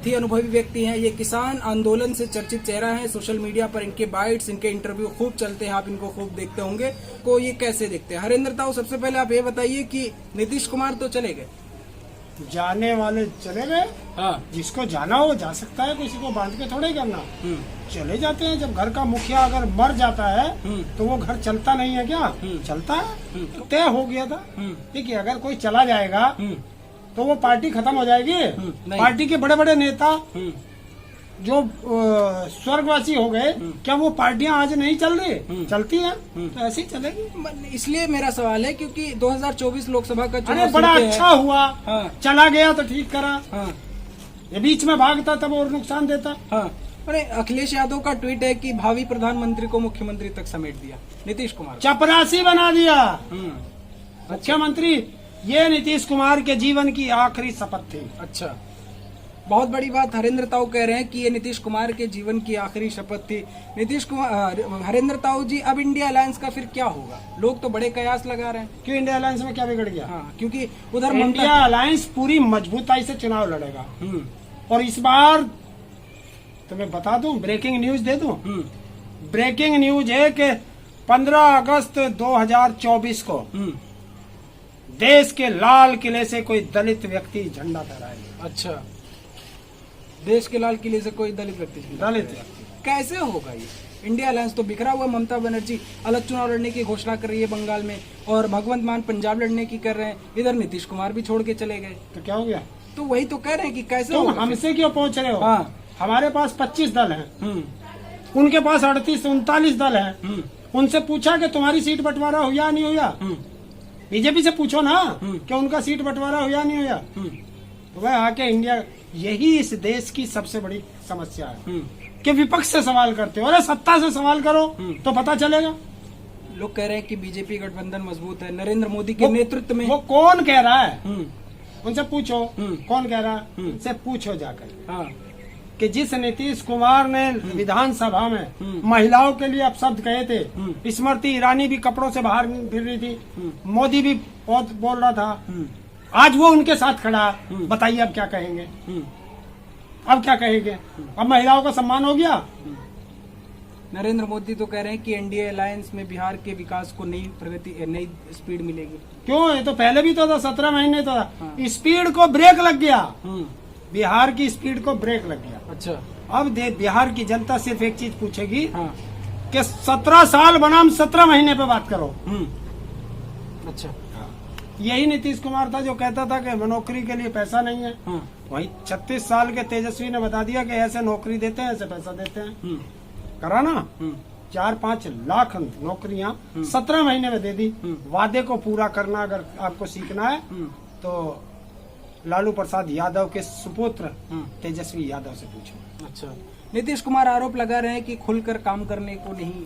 सारथी अनुभवी व्यक्ति हैं। ये किसान आंदोलन से चर्चित चेहरा है। सोशल मीडिया पर इनके बाइट्स, इनके इंटरव्यू खूब चलते हैं, आप इनको खूब देखते होंगे। को ये कैसे देखते हैं? हरेंद्र ताऊ, सबसे पहले आप ये बताइए कि नीतीश कुमार तो चले गए, जाने वाले चले गए। हाँ, जिसको जाना हो जा सकता है, किसी को बांध के थोड़े करना। चले जाते हैं। जब घर का मुखिया अगर मर जाता है तो वो घर चलता नहीं है क्या? चलता है। तय हो गया था। देखिए, अगर कोई चला जाएगा तो वो पार्टी खत्म हो जाएगी। पार्टी के बड़े बड़े नेता जो स्वर्गवासी हो गए, क्या वो पार्टियां आज नहीं चल रही? चलती हैं, तो ऐसे ही चलेगी। इसलिए मेरा सवाल है क्योंकि 2024 लोकसभा का अरे चुनाव बड़ा सुनते अच्छा हैं। हुआ। हाँ। चला गया तो ठीक करा। हाँ, ये बीच में भागता तब और नुकसान देता। हाँ। अरे अखिलेश यादव का ट्वीट है कि भावी प्रधानमंत्री को मुख्यमंत्री तक समेट दिया नीतीश कुमार। चपरासी बना दिया मुख्यमंत्री। ये नीतीश कुमार के जीवन की आखिरी शपथ थी। अच्छा, बहुत बड़ी बात हरेंद्र ताऊ कह रहे हैं कि ये नीतीश कुमार के जीवन की आखिरी शपथ थी। नीतीश कुमार, हरेंद्र ताऊ जी, अब इंडिया अलायंस का फिर क्या होगा? लोग तो बड़े कयास लगा रहे हैं। क्यों? इंडिया अलायंस में क्या बिगड़ गया? हाँ, क्योंकि उधर इंडिया अलायंस पूरी मजबूताई से चुनाव लड़ेगा। और इस बार तुम्हें बता दूं, ब्रेकिंग न्यूज दे दूं। ब्रेकिंग न्यूज है कि 15 अगस्त 2024 को देश के लाल किले से कोई दलित व्यक्ति झंडा फहराएगा। अच्छा, देश के लाल किले से कोई दलित व्यक्ति? दलित व्यक्ति कैसे होगा ये? इंडिया अलायंस तो बिखरा हुआ। ममता बनर्जी अलग चुनाव लड़ने की घोषणा कर रही है बंगाल में, और भगवंत मान पंजाब लड़ने की कर रहे हैं। इधर नीतीश कुमार भी छोड़ के चले गए। तो क्या हो गया? तो वही तो कह रहे हैं कि कैसे तुम होगा? हमसे क्यों पूछ रहे हो? हाँ। हमारे पास 25 दल हैं, उनके पास 38-39 दल हैं। उनसे पूछा कि तुम्हारी सीट बंटवारा हुआ नहीं हुआ? बीजेपी से पूछो ना कि उनका सीट बंटवारा हुआ नहीं हुआ। तो वह आके इंडिया, यही इस देश की सबसे बड़ी समस्या है कि विपक्ष से सवाल करते हो। अरे सत्ता से सवाल करो तो पता चलेगा। लोग कह रहे हैं कि बीजेपी गठबंधन मजबूत है नरेंद्र मोदी के नेतृत्व में। वो कौन कह रहा है? उनसे पूछो कौन कह रहा है। उनसे पूछो जाकर। हाँ, कि जिस नीतीश कुमार ने विधानसभा में महिलाओं के लिए अपशब्द कहे थे, स्मृति ईरानी भी कपड़ों से बाहर फिर रही थी, मोदी भी बहुत बोल रहा था, आज वो उनके साथ खड़ा। बताइए अब क्या कहेंगे? अब क्या कहेंगे? अब महिलाओं का सम्मान हो गया। नरेंद्र मोदी तो कह रहे हैं कि एनडीए अलायंस में बिहार के विकास को नई प्रगति, नई स्पीड मिलेगी। क्यों? ये तो पहले भी तो था, 17 महीने तो था। स्पीड को ब्रेक लग गया। बिहार की स्पीड को ब्रेक लग गया। अच्छा, अब बिहार की जनता सिर्फ एक चीज पूछेगी कि 17 साल बनाम 17 महीने पे बात करो। अच्छा, यही नीतीश कुमार था जो कहता था कि नौकरी के लिए पैसा नहीं है। वही 36 साल के तेजस्वी ने बता दिया कि ऐसे नौकरी देते हैं, ऐसे पैसा देते हैं। करा ना? 4-5 लाख नौकरियां 17 महीने में दे दी। वादे को पूरा करना अगर आपको सीखना है तो लालू प्रसाद यादव के सुपुत्र तेजस्वी यादव से पूछो। अच्छा, नीतीश कुमार आरोप लगा रहे हैं कि खुलकर काम करने को नहीं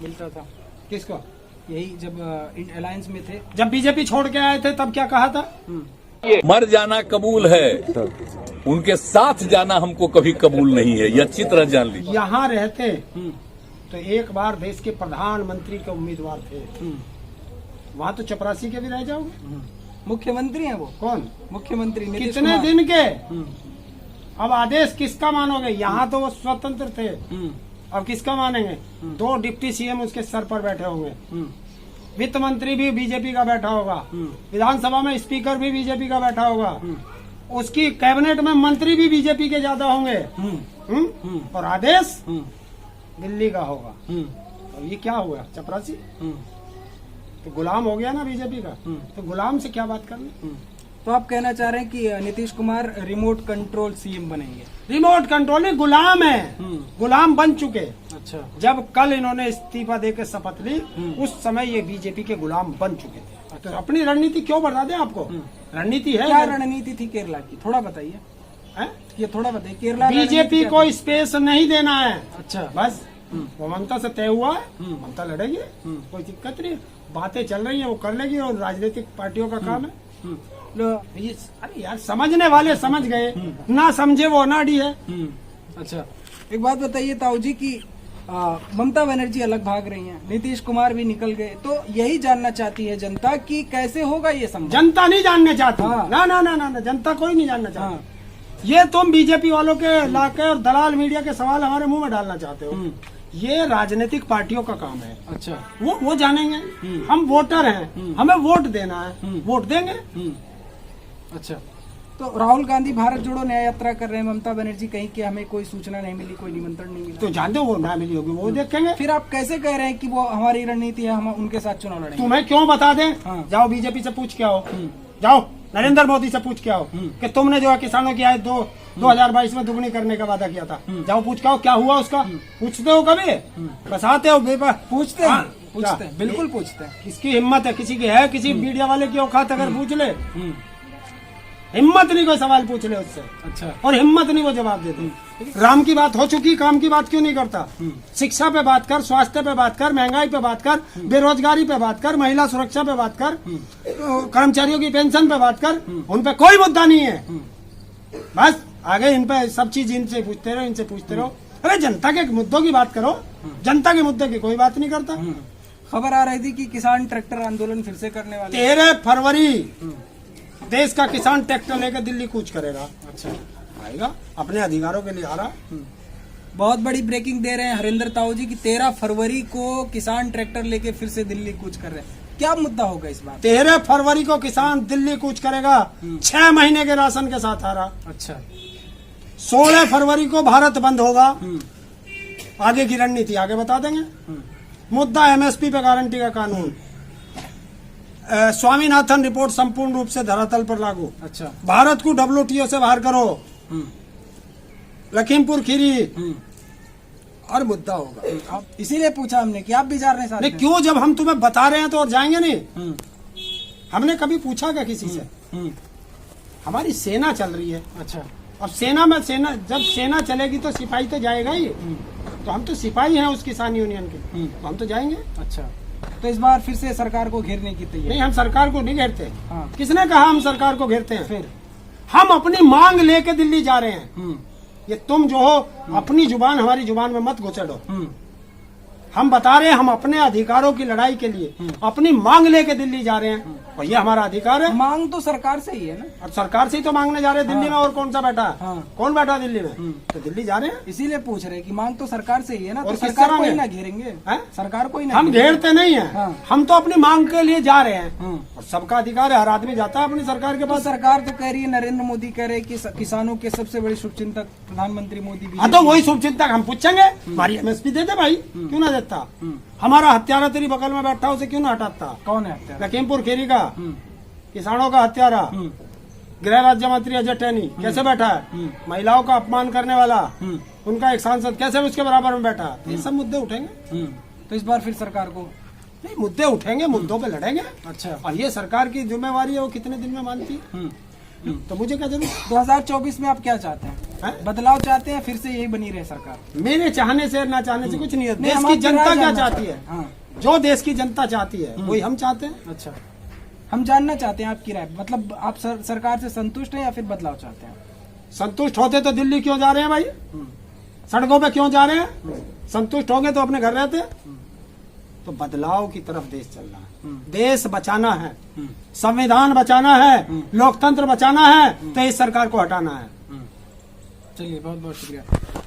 मिलता था। किसको? यही जब अलायंस में थे, जब बीजेपी छोड़ के आए थे तब क्या कहा था? मर जाना कबूल है, उनके साथ जाना हमको कभी कबूल नहीं है, ये अच्छी तरह जान लीजिए। यहाँ रहते तो एक बार देश के प्रधानमंत्री के उम्मीदवार थे। वहाँ तो चपरासी के भी रह जाओगे। मुख्यमंत्री हैं वो। कौन मुख्यमंत्री? नीतीश कितने कुमार। दिन के? अब आदेश किसका मानोगे? यहाँ तो वो स्वतंत्र थे, अब किसका मानेंगे? 2 डिप्टी सीएम उसके सर पर बैठे होंगे। वित्त मंत्री भी बीजेपी का बैठा होगा, विधानसभा में स्पीकर भी बीजेपी का बैठा होगा, उसकी कैबिनेट में मंत्री भी बीजेपी के ज्यादा होंगे। और आदेश दिल्ली का होगा। और ये क्या हुआ? चपरासी। तो गुलाम हो गया ना बीजेपी का। तो गुलाम से क्या बात करनी? तो आप कहना चाह रहे हैं कि Nitish Kumar remote control CM बनेंगे? रिमोट कंट्रोल नहीं, गुलाम है। गुलाम बन चुके। अच्छा, जब कल इन्होंने इस्तीफा देकर शपथ ली, उस समय ये बीजेपी के गुलाम बन चुके थे। तो अपनी रणनीति क्यों बता दें आपको? रणनीति है। क्या रणनीति थी केरला की? थोड़ा बताइए। ये थोड़ा बताइए। केरला बीजेपी को स्पेस नहीं देना है। अच्छा, बस वो ममता से तय हुआ है। ममता लड़ेगी, कोई दिक्कत नहीं। बातें चल रही हैं, वो कर लेगी, और राजनीतिक पार्टियों का काम है। अरे यार, समझने वाले समझ गए, ना समझे वो अनाड़ी है। अच्छा, एक बात बताइए ताऊ जी की ममता बनर्जी अलग भाग रही हैं, नीतीश कुमार भी निकल गए, तो यही जानना चाहती है जनता कि कैसे होगा ये संभव? जनता नहीं जानना चाहती। हाँ। ना ना ना ना, जनता कोई नहीं जानना चाहती। ये तुम बीजेपी वालों के लाके और दलाल मीडिया के सवाल हमारे मुंह में डालना चाहते हो। ये राजनीतिक पार्टियों का काम है। अच्छा, वो जानेंगे। हम वोटर हैं, हमें वोट देना है, वोट देंगे। अच्छा। तो राहुल गांधी भारत जोड़ो न्याय यात्रा कर रहे हैं, ममता बनर्जी कहीं कि हमें कोई सूचना नहीं मिली, कोई निमंत्रण नहीं मिला। तो जानते हो वो ना मिली होगी, वो देखेंगे। फिर आप कैसे कह रहे हैं कि वो हमारी रणनीति है, हम उनके साथ चुनाव लड़ेंगे? तुम्हें क्यों बता दें? हाँ। जाओ बीजेपी से पूछ के आओ, जाओ नरेंद्र मोदी से पूछ के आओ कि तुमने जो है किसानों की आय 2022 में दुगनी करने का वादा किया था। जाओ पूछ के आओ क्या हुआ उसका। पूछते हो कभी? बताते हो पूछते हैं, हाँ, पूछते हैं, बिल्कुल पूछते हैं। किसकी हिम्मत है? किसी की है? किसी मीडिया वाले की औकात अगर पूछ ले, हिम्मत नहीं कोई सवाल पूछ ले उससे। अच्छा। और हिम्मत नहीं वो जवाब देते। राम की बात हो चुकी, काम की बात क्यों नहीं करता? शिक्षा पे बात कर, स्वास्थ्य पे बात कर, महंगाई पे बात कर, बेरोजगारी पे बात कर, महिला सुरक्षा पे बात कर, कर्मचारियों की पेंशन पे बात कर। उन पे कोई मुद्दा नहीं है। बस आगे इन पे सब चीज इनसे पूछते रहो, इनसे पूछते रहो। अरे जनता के मुद्दों की बात करो, जनता के मुद्दे की कोई बात नहीं करता। खबर आ रही थी कि किसान ट्रैक्टर आंदोलन फिर से करने वाले। 13 फरवरी देश का किसान ट्रैक्टर लेकर दिल्ली कूच करेगा। अच्छा, आएगा, अपने अधिकारों के लिए आ रहा। बहुत बड़ी ब्रेकिंग दे रहे हैं हरिंदर ताऊ जी की 13 फरवरी को किसान ट्रैक्टर लेके फिर से दिल्ली कूच कर रहे हैं। क्या मुद्दा होगा इस बार? 13 फरवरी को किसान दिल्ली कूच करेगा, 6 महीने के राशन के साथ आ रहा। अच्छा। 16 फरवरी को भारत बंद होगा। आगे की रणनीति आगे बता देंगे। मुद्दा एमएसपी पे गारंटी का कानून, स्वामीनाथन रिपोर्ट संपूर्ण रूप से धरातल पर लागू। अच्छा। भारत को WTO से बाहर करो, लखीमपुर खीरी और मुद्दा होगा। आप इसीलिए पूछा हमने कि आप भी जा रहे हैं साथ नहीं में? क्यों, जब हम तुम्हें बता रहे हैं तो और जाएंगे नहीं? हमने कभी पूछा क्या किसी से? हमारी सेना चल रही है। अच्छा। अब सेना में जब सेना चलेगी तो सिपाही तो जाएगा ही। तो हम तो सिपाही हैं उस किसान यूनियन के, तो हम तो जाएंगे। अच्छा, तो इस बार फिर से सरकार को घेरने की तैयारी? नहीं, हम सरकार को नहीं घेरते। हाँ। किसने कहा हम सरकार को घेरते हैं? फिर हम अपनी मांग लेके दिल्ली जा रहे हैं। ये तुम जो हो अपनी जुबान हमारी जुबान में मत घुसेड़ो। हम बता रहे हैं हम अपने अधिकारों की लड़ाई के लिए अपनी मांग लेके दिल्ली जा रहे हैं, और ये हमारा अधिकार है। मांग तो सरकार से ही है ना? और सरकार से ही तो मांगने जा रहे हैं दिल्ली में। और कौन सा बैठा है? हाँ। कौन बैठा है दिल्ली में? तो दिल्ली जा रहे हैं। इसीलिए पूछ रहे हैं कि मांग तो सरकार से ही है ना, और तो किससे सरकार को ही मांगे? ना घेरेंगे? हैं? सरकार को ही ना हम घेरेंगे? घेरते नहीं है। हाँ। हम तो अपनी मांग के लिए जा रहे हैं, और सबका अधिकार है, हर आदमी जाता है अपनी सरकार के तो पास। सरकार तो कह रही है, नरेंद्र मोदी कह रहे हैं कि किसानों के सबसे बड़े शुभचिंतक प्रधानमंत्री मोदी भी। हाँ, तो वही शुभचिंतक हम पूछेंगे, हमारी एमएसपी दे दे भाई, क्यों ना देता? हमारा हत्यारा तेरी बगल में बैठा, उसे क्यों ना हटाता? कौन है हत्यारा? लखीमपुर खीरी का किसानों का हत्यारा गृह राज्य मंत्री अजय टैनी कैसे बैठा है? महिलाओं का अपमान करने वाला उनका एक सांसद कैसे उसके बराबर में बैठा? ये सब मुद्दे उठेंगे। तो इस बार फिर सरकार को नहीं, मुद्दे उठेंगे, मुद्दों पे लड़ेंगे। अच्छा। और ये सरकार की जिम्मेवारी है, वो कितने दिन में मानती है? तो मुझे क्या जरूरत? 2024 में आप क्या चाहते हैं? हैं? बदलाव चाहते हैं, फिर से यही बनी रहे सरकार? मेरे चाहने से ना चाहने से कुछ नहीं है। नहीं, देश हम की आपकी जनता राय क्या जानना चाहती है? चाहते हैं। हाँ। जो देश की जनता चाहती है वही हम चाहते हैं। अच्छा, हम जानना चाहते हैं आपकी राय। मतलब आप सरकार से संतुष्ट हैं या फिर बदलाव चाहते हैं? संतुष्ट होते तो दिल्ली क्यों जा रहे हैं भाई? सड़कों पे क्यों जा रहे हैं? संतुष्ट होंगे तो अपने घर रहते। तो बदलाव की तरफ देश चल रहा है। देश बचाना है, संविधान बचाना है, लोकतंत्र बचाना है, तो इस सरकार को हटाना है। चलिए, बहुत बहुत शुक्रिया।